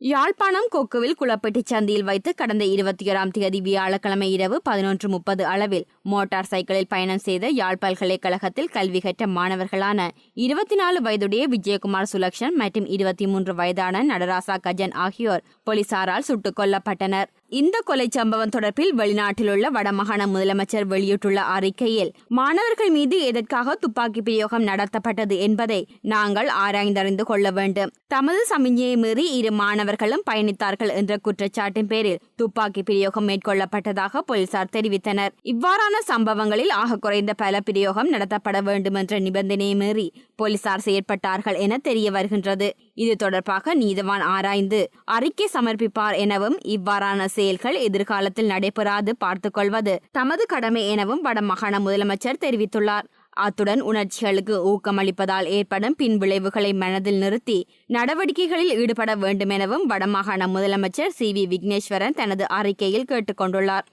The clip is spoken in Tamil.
யாழ்ப்பாணம் கொக்குவில் குளப்பட்டி சந்தியில் வைத்து கடந்த 21ஆம் தேதி வியாழக்கிழமை இரவு 11:30 அளவில் மோட்டார் சைக்கிளில் பயணம் செய்த யாழ் பல்கலைக்கழகத்தில் கல்வி கற்ற மாணவர்களான 24 வயதுடைய விஜயகுமார் சுலக்ஷன் மற்றும் 23 வயதான நடராசா கஜன் ஆகியோர் போலீசாரால் சுட்டுக் கொல்லப்பட்டனர். இந்த கொலை சம்பவம் தொடர்பில் வெளிநாட்டில் உள்ள வடமாகாண முதலமைச்சர் வெளியிட்டுள்ள அறிக்கையில், மாணவர்கள் மீது எதற்காக துப்பாக்கி பிரயோகம் நடத்தப்பட்டது என்பதை நாங்கள் ஆராய்ந்தறிந்து கொள்ள வேண்டும். தமது சமிஞ்ஞையை மீறி 2 மாணவர்களும் பயணித்தார்கள் என்ற குற்றச்சாட்டின் பேரில் துப்பாக்கி பிரயோகம் மேற்கொள்ளப்பட்டதாக போலீசார் தெரிவித்தனர். இவ்வாறான சம்பவங்களில் ஆக குறைந்த பல பிரயோகம் நடத்தப்பட வேண்டும் என்ற நிபந்தனையை மீறி போலீசார் செயற்பட்டார்கள் என தெரிய வருகின்றது. இது தொடர்பாக நீதவான் ஆராய்ந்து அறிக்கை சமர்ப்பிப்பார் எனவும், இவ்வாறான செயல்கள் எதிர்காலத்தில் நடைபெறாது பார்த்துக் கொள்வது தமது கடமை எனவும் வடமாகாண முதலமைச்சர் தெரிவித்துள்ளார். அத்துடன் உணர்ச்சிகளுக்கு ஊக்கமளிப்பதால் ஏற்படும் பின்விளைவுகளை மனதில் நிறுத்தி நடவடிக்கைகளில் ஈடுபட வேண்டும் எனவும் வடமாகாண முதலமைச்சர் CV விக்னேஸ்வரன் தனது அறிக்கையில் கேட்டுக் கொண்டுள்ளார்.